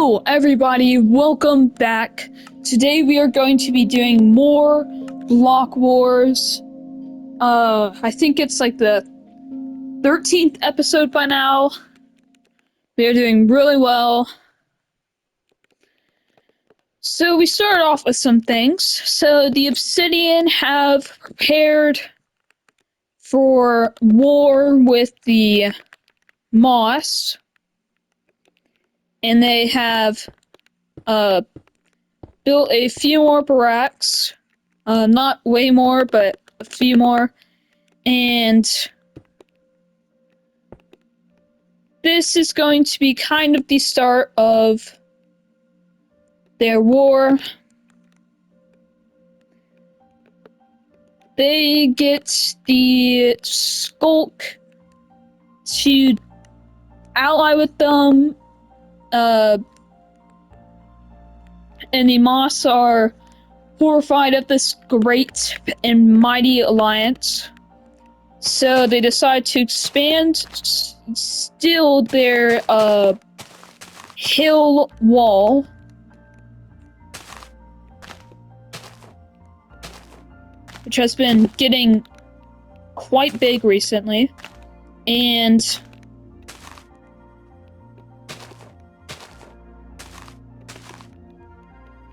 Hello everybody, welcome back. Today we are going to be doing more Block Wars. I think it's like the 13th episode by now. We are doing really well. So we started off with some things. So the obsidian have prepared for war with the moss. And they have built a few more barracks. Not way more, but a few more. And this is going to be kind of the start of their war. They get the Skulk to ally with them. And the Moss are horrified at this great and mighty alliance. So they decide to expand still their hill wall. Which has been getting quite big recently. And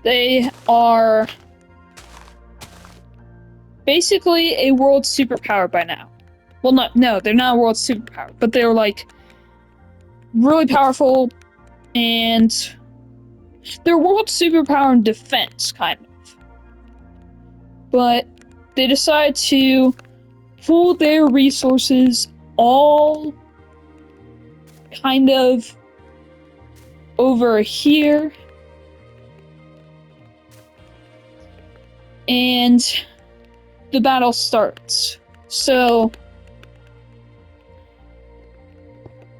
they are basically a world superpower by now. Well, no, they're not a world superpower, but they're like really powerful, and they're world superpower in defense, kind of. But they decide to pool their resources all kind of over here. And the battle starts. So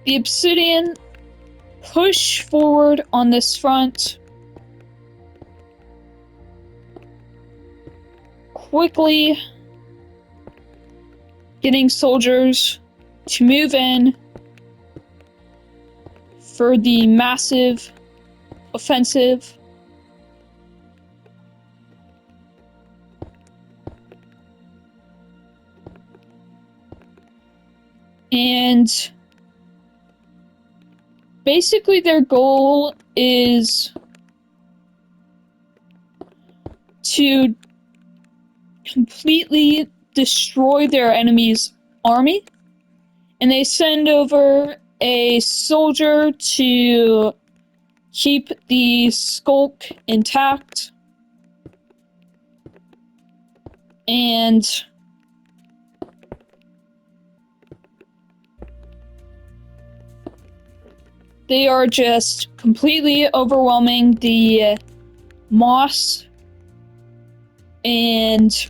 the obsidian push forward on this front, quickly getting soldiers to move in for the massive offensive. And basically their goal is to completely destroy their enemy's army. And they send over a soldier to keep the Skulk intact. And they are just completely overwhelming the moss, and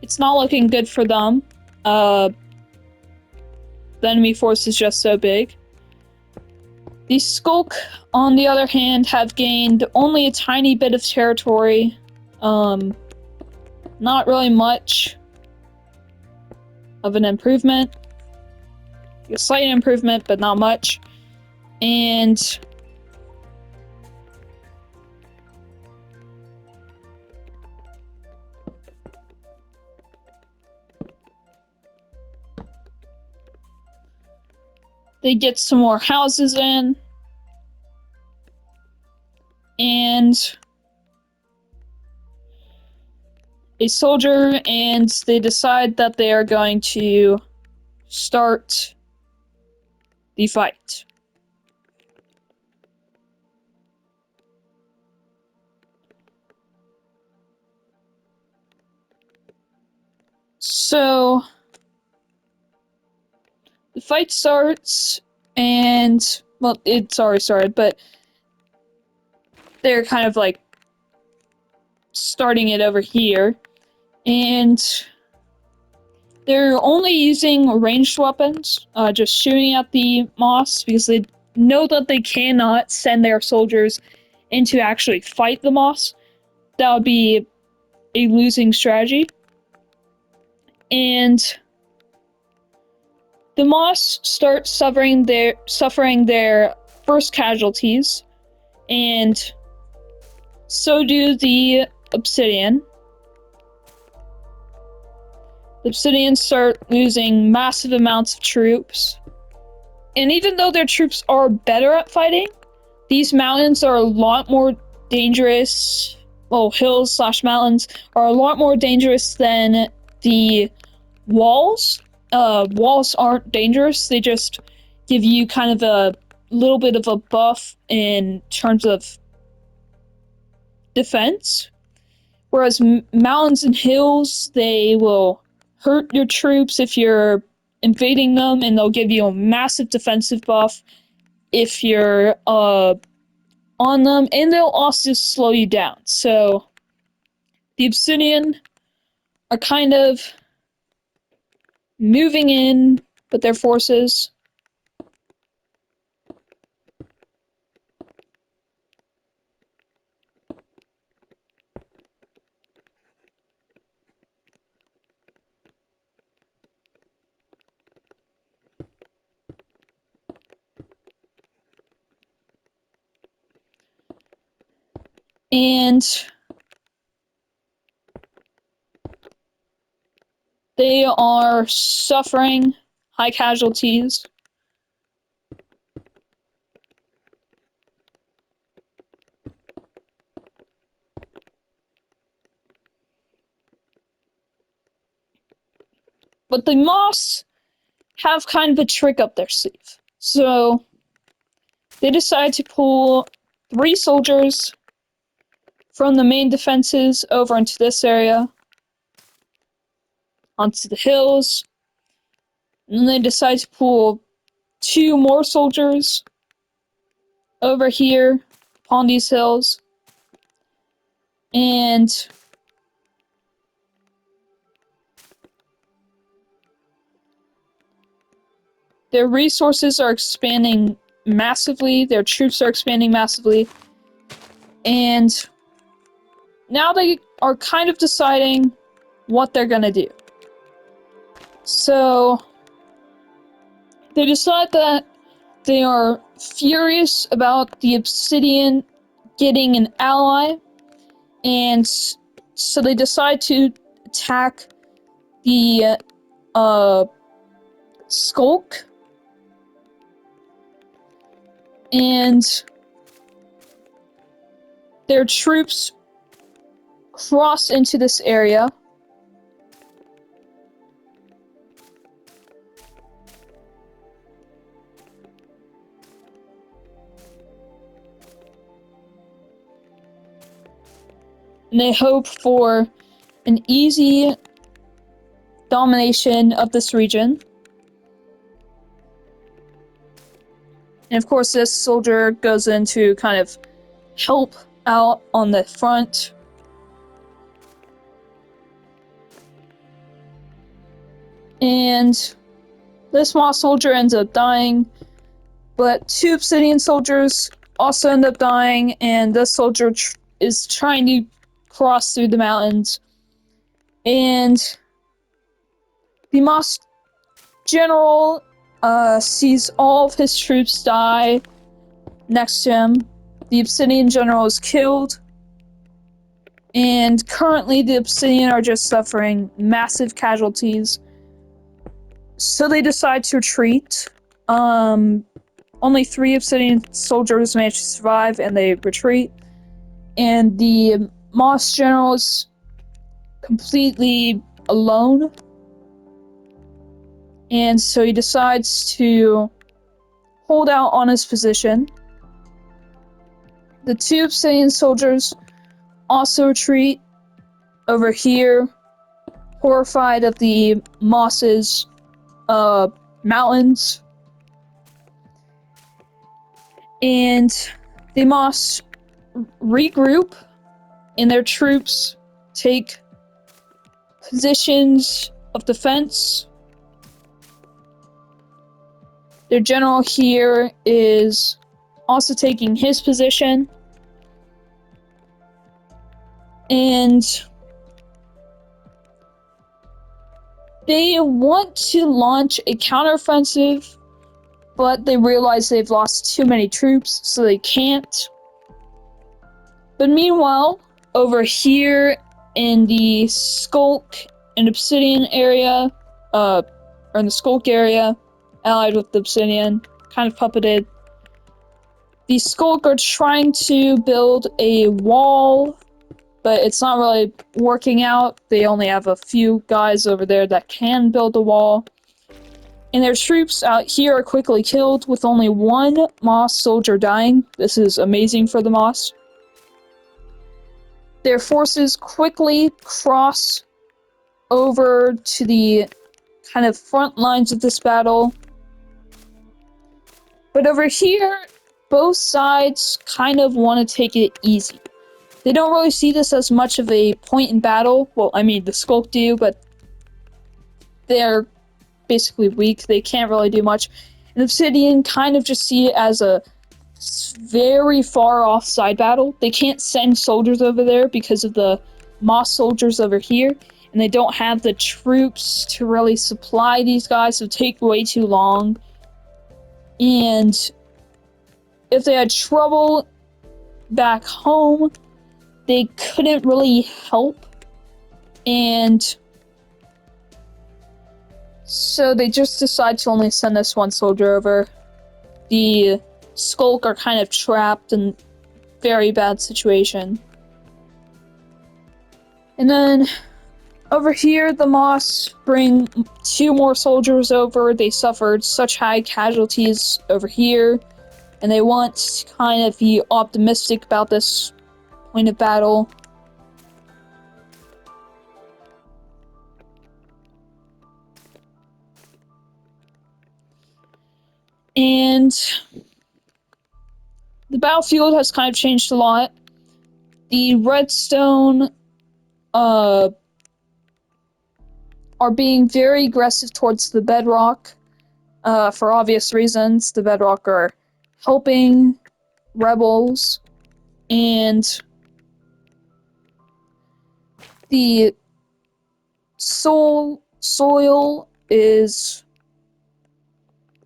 it's not looking good for them. The enemy force is just so big. The Skulk, on the other hand, have gained only a tiny bit of territory. Not really much of an improvement. A slight improvement, but not much. And they get some more houses in. And a soldier, and they decide that they are going to start the fight. So the fight starts, and well, it's already started, but they're kind of like starting it over here, and they're only using ranged weapons, just shooting at the moss, because they know that they cannot send their soldiers in to actually fight the moss. That would be a losing strategy. And the moss start suffering their first casualties, and so do the obsidian. The obsidian start losing massive amounts of troops. And even though their troops are better at fighting, these mountains are a lot more dangerous. Well, hills slash mountains are a lot more dangerous than the walls. Walls aren't dangerous. They just give you kind of a little bit of a buff in terms of defense. Whereas mountains and hills, they will hurt your troops if you're invading them, and they'll give you a massive defensive buff if you're on them, and they'll also slow you down. So the obsidian are kind of moving in with their forces. And they are suffering high casualties. But the moss have kind of a trick up their sleeve. So they decide to pull 3 soldiers from the main defenses over into this area, onto the hills. And then they decide to pull 2 more soldiers over here upon these hills. And their resources are expanding massively, their troops are expanding massively, and now they are kind of deciding what they're gonna do. So they decide that they are furious about the obsidian getting an ally, and so they decide to attack the skulk. And their troops cross into this area. And they hope for an easy domination of this region. And of course, this soldier goes in to kind of help out on the front. And this moss soldier ends up dying, but 2 obsidian soldiers also end up dying, and this soldier is trying to cross through the mountains. And the moss general sees all of his troops die next to him. The obsidian general is killed, and currently the obsidian are just suffering massive casualties. So they decide to retreat. Only 3 obsidian soldiers manage to survive, and they retreat. And the moss general is completely alone. And so he decides to hold out on his position. The 2 obsidian soldiers also retreat over here, horrified of the moss's mountains. And the moss regroup, and their troops take positions of defense. Their general here is also taking his position. And they want to launch a counteroffensive, but they realize they've lost too many troops, so they can't. But meanwhile, over here in the Skulk and Obsidian area, or in the Skulk area, allied with the Obsidian, kind of puppeted, the Skulk are trying to build a wall, but it's not really working out. They only have a few guys over there that can build a wall. And their troops out here are quickly killed, with only one Moss soldier dying. This is amazing for the Moss. Their forces quickly cross over to the kind of front lines of this battle. But over here, both sides kind of want to take it easy. They don't really see this as much of a point in battle. Well, I mean, the Skulk do, but they're basically weak. They can't really do much. And Obsidian kind of just see it as a very far off side battle. They can't send soldiers over there because of the Moss soldiers over here, and they don't have the troops to really supply these guys, so take way too long. And if they had trouble back home, they couldn't really help. And so they just decide to only send this one soldier over. The Skulk are kind of trapped in a very bad situation. And then over here, the Moss bring 2 more soldiers over. They suffered such high casualties over here, and they want to kind of be optimistic about this point of battle. And the battlefield has kind of changed a lot. The redstone are being very aggressive towards the bedrock for obvious reasons. The bedrock are helping rebels, and the soil is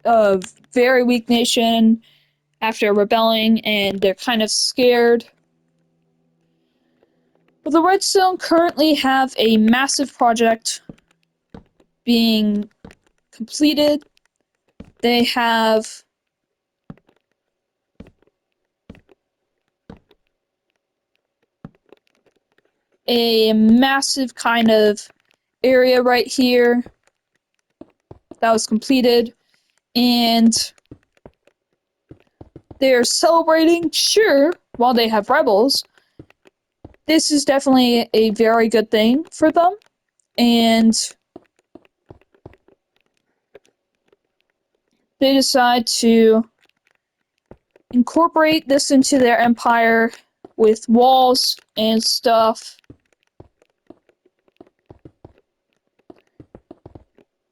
a very weak nation after rebelling, and they're kind of scared. But the redstone currently have a massive project being completed. They have a massive kind of area right here that was completed, and they're celebrating, sure, while they have rebels. This is definitely a very good thing for them, and they decide to incorporate this into their empire with walls and stuff.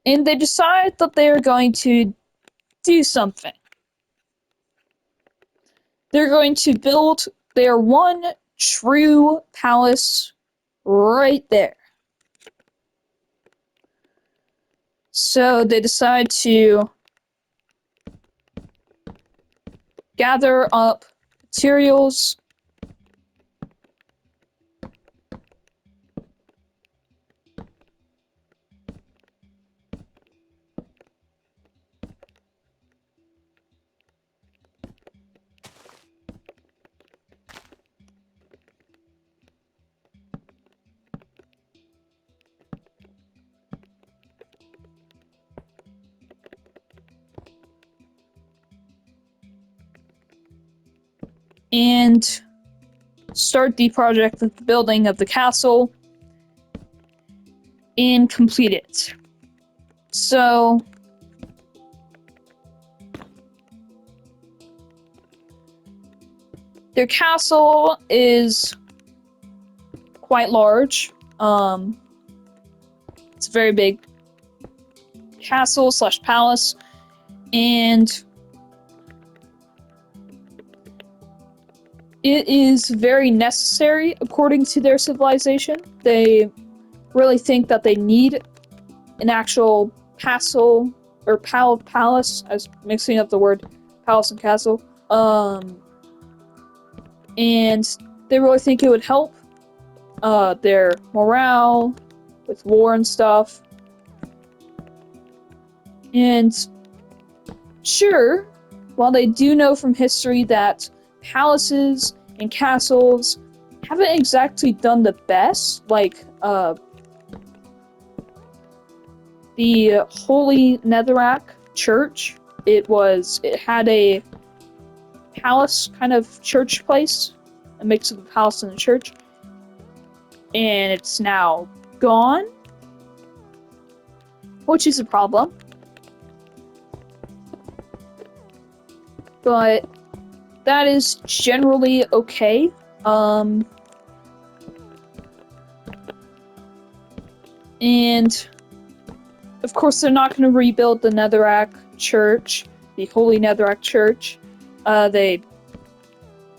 And they decide that they are going to do something. They're going to build their one true palace right there. So they decide to gather up materials. And start the project of the building of the castle and complete it. So their castle is quite large. It's a very big castle / palace, and it is very necessary according to their civilization. They really think that they need an actual castle or palace. I was mixing up the word palace and castle. And they really think it would help their morale with war and stuff. And sure, while they do know from history that palaces and castles haven't exactly done the best, like the Holy Netherrack Church, it had a palace kind of church place, a mix of a palace and a church, and it's now gone, which is a problem. But that is generally okay. And of course, they're not going to rebuild the Netherrack Church, the Holy Netherrack Church. They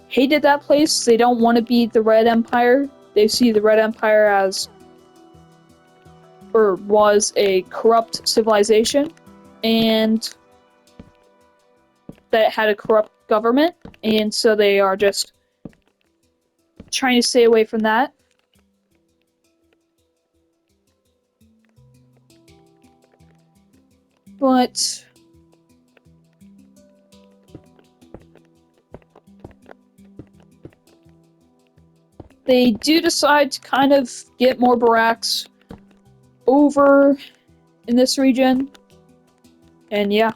hated that place. They don't want to be the Red Empire. They see the Red Empire as, or was, a corrupt civilization, and that had a corrupt government, and so they are just trying to stay away from that. But they do decide to kind of get more barracks over in this region, and yeah.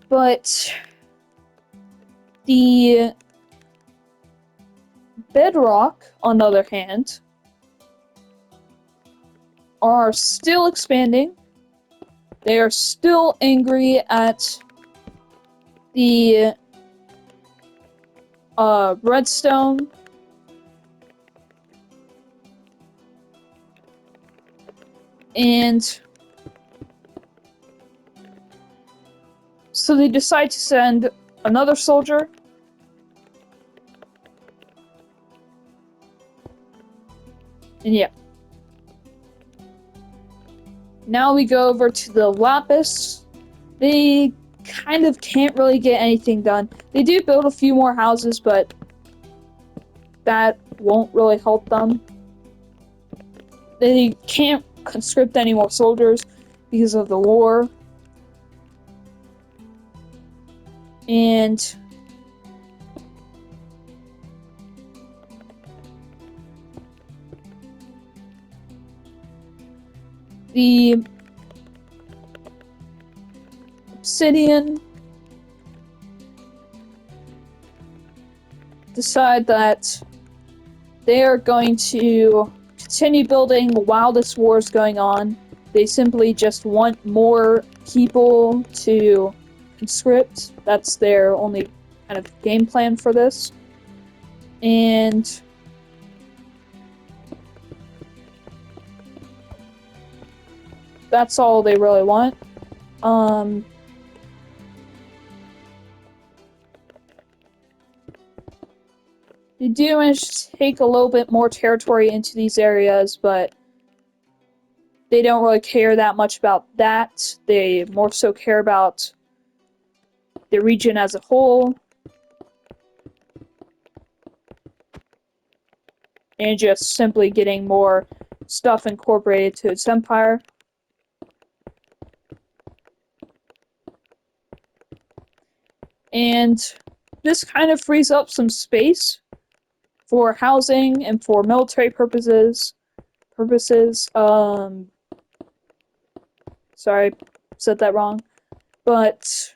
But the Bedrock, on the other hand, are still expanding. They are still angry at the Redstone. And so they decide to send another soldier. And yeah. Now we go over to the Lapis. They kind of can't really get anything done. They do build a few more houses, but that won't really help them. They can't conscript any more soldiers because of the war. And the obsidian decide that they are going to continue building while this war is going on. They simply just want more people to conscript. That's their only kind of game plan for this. And that's all they really want. They do manage to take a little bit more territory into these areas, but they don't really care that much about that. They more so care about the region as a whole. And just simply getting more stuff incorporated to its empire. And this kind of frees up some space for housing and for military purposes. Sorry, said that wrong. But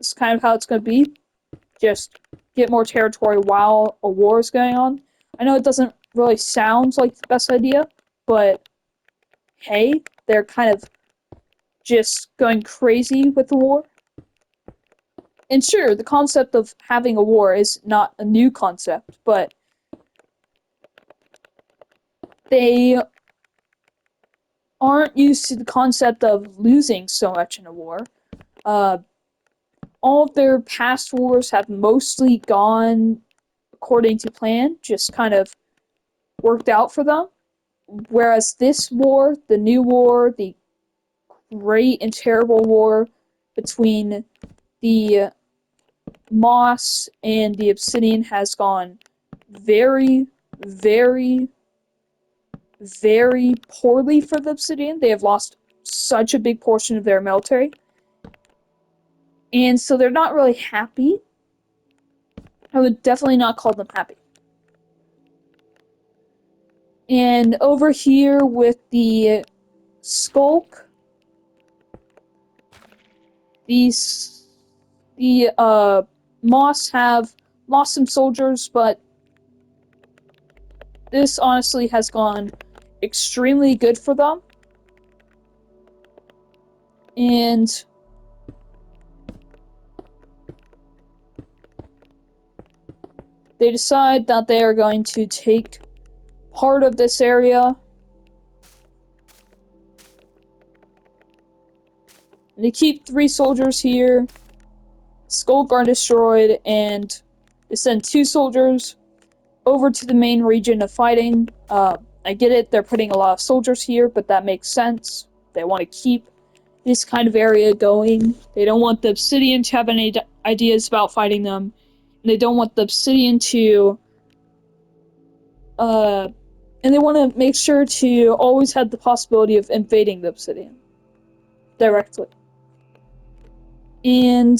it's kind of how it's going to be. Just get more territory while a war is going on. I know it doesn't really sound like the best idea, but hey, they're kind of just going crazy with the war. And sure, the concept of having a war is not a new concept, but they aren't used to the concept of losing so much in a war. All of their past wars have mostly gone according to plan, just kind of worked out for them. Whereas this war, the new war, the great and terrible war between the moss and the obsidian has gone very, very, very poorly for the obsidian. They have lost such a big portion of their military. And so they're not really happy. I would definitely not call them happy. And over here with the Skulk, the Moss have lost some soldiers, but this honestly has gone extremely good for them. And they decide that they are going to take part of this area. And they keep 3 soldiers here. Skulk are destroyed, and they send 2 soldiers over to the main region of fighting. I get it, they're putting a lot of soldiers here, but that makes sense. They want to keep this kind of area going. They don't want the obsidian to have any ideas about fighting them. And they don't want the obsidian to... and they want to make sure to always have the possibility of invading the obsidian directly. And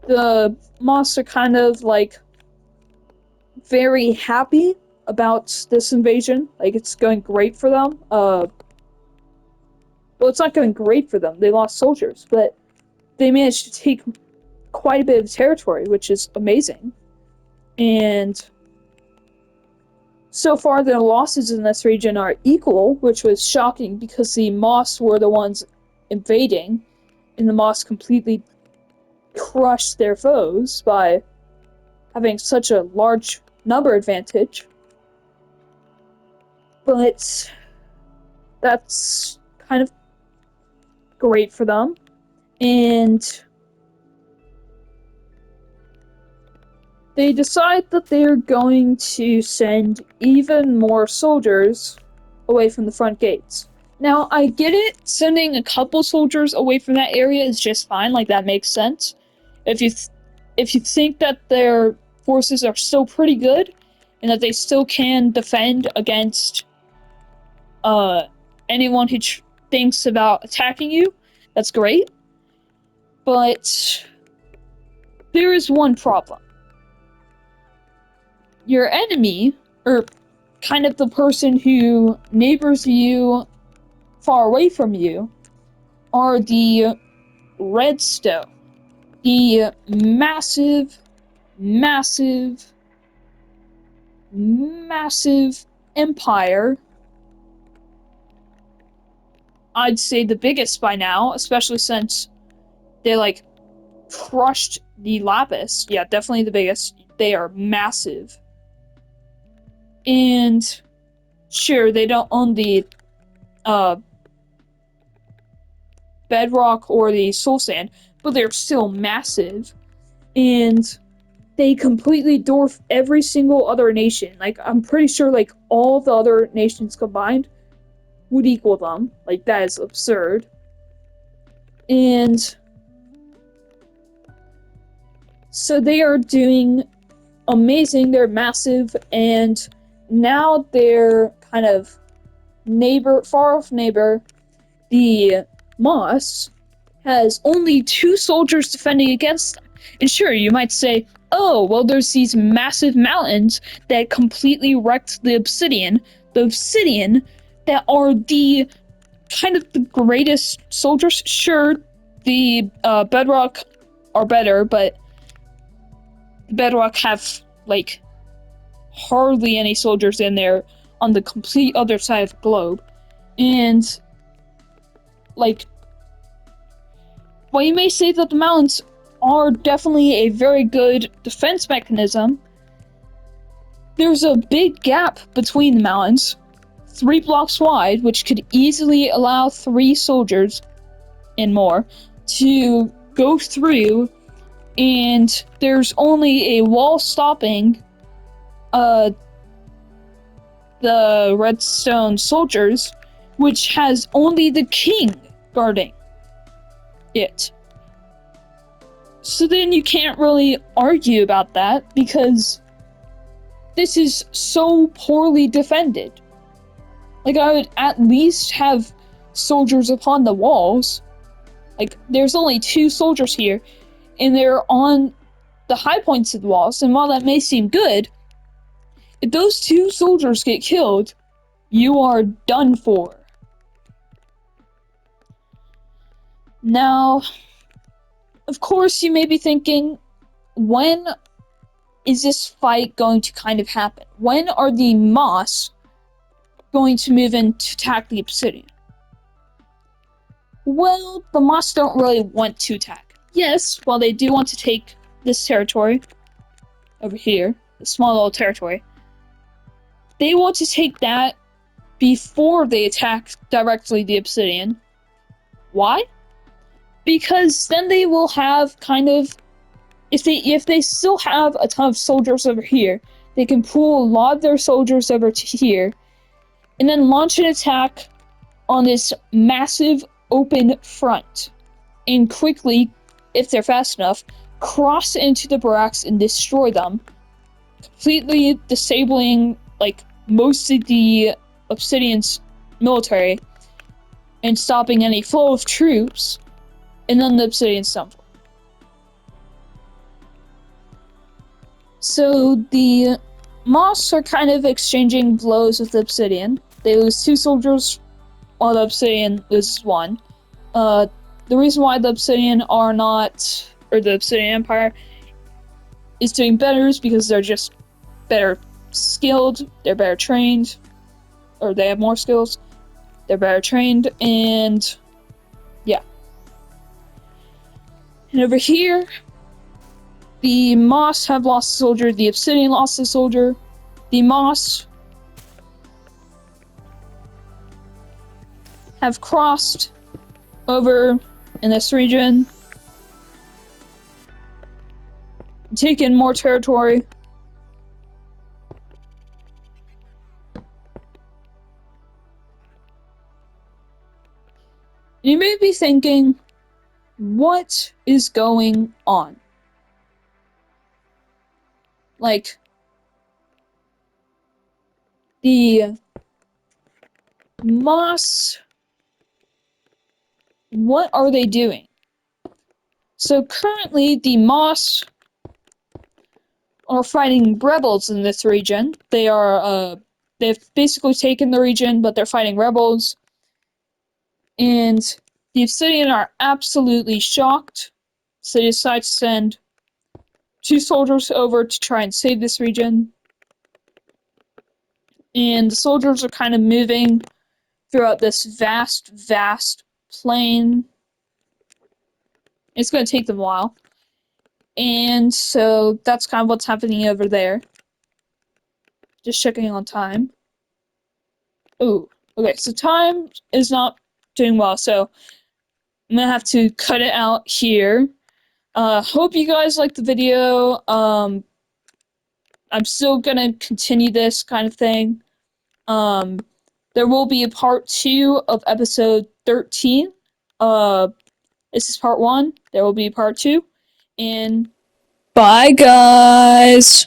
the moss are kind of like very happy about this invasion. Like, it's going great for them. Well, it's not going great for them. They lost soldiers, but they managed to take quite a bit of territory, which is amazing. And so far, their losses in this region are equal, which was shocking because the Moss were the ones invading, and the Moss completely crushed their foes by having such a large number advantage. But that's kind of great for them. And they decide that they're going to send even more soldiers away from the front gates. Now, I get it, sending a couple soldiers away from that area is just fine, like, that makes sense. If you think that their forces are still pretty good, and that they still can defend against anyone who thinks about attacking you, that's great. But there is one problem. Your enemy, or kind of the person who neighbors you far away from you, are the Redstone. The massive, massive, massive empire. I'd say the biggest by now, especially since they, like, crushed the Lapis. Yeah, definitely the biggest. They are massive. And sure, they don't own the bedrock or the soul sand, but they're still massive. And they completely dwarf every single other nation. Like, I'm pretty sure, like, all the other nations combined would equal them. Like, that is absurd. And so they are doing amazing. They're massive, and now their kind of far-off neighbor, the Moss, has only 2 soldiers defending against them. And sure, you might say, oh, well, there's these massive mountains that completely wrecked the obsidian. The obsidian that are the kind of the greatest soldiers. Sure, the bedrock are better, but the bedrock have, like, hardly any soldiers in there on the complete other side of the globe. And, like, while you may say that the mountains are definitely a very good defense mechanism, there's a big gap between the mountains, 3 blocks wide, which could easily allow 3 soldiers and more to go through, and there's only a wall stopping the redstone soldiers which has only the king guarding it. So then you can't really argue about that because this is so poorly defended. Like, I would at least have soldiers upon the walls. Like, there's only 2 soldiers here, and they're on the high points of the walls, and while that may seem good, if those 2 soldiers get killed, you are done for. Now, of course, you may be thinking, when is this fight going to kind of happen? When are the moss going to move in to attack the obsidian? Well, the moss don't really want to attack. Yes, while they do want to take this territory over here, the small little territory, they want to take that before they attack directly the obsidian. Why? Because then they will have kind of, if they still have a ton of soldiers over here, they can pull a lot of their soldiers over to here, and then launch an attack on this massive open front, and quickly, if they're fast enough, cross into the barracks and destroy them, completely disabling like most of the obsidian's military and stopping any flow of troops, and then the obsidian's done for. So the moss are kind of exchanging blows with the obsidian. They lose 2 soldiers while the obsidian loses 1. The reason why the obsidian are not, or the obsidian empire is doing better is because they're just better skilled, they're better trained, or they have more skills, they're better trained, and yeah. And over here, the moss have lost a soldier, the obsidian lost a soldier. The moss have crossed over in this region, taken more territory. You may be thinking, what is going on? Like, the moss, what are they doing? So currently, the moss are fighting rebels in this region. They are, they've basically taken the region, but they're fighting rebels. And the obsidian are absolutely shocked, so they decide to send 2 soldiers over to try and save this region. And the soldiers are kind of moving throughout this vast plain. It's going to take them a while. And so that's kind of what's happening over there. Just checking on time. Ooh, okay, so time is not doing well, so I'm gonna have to cut it out here. Hope you guys liked the video. I'm still gonna continue this kind of thing. There will be a part 2 of episode 13. This is part 1. There will be part 2. And bye, guys!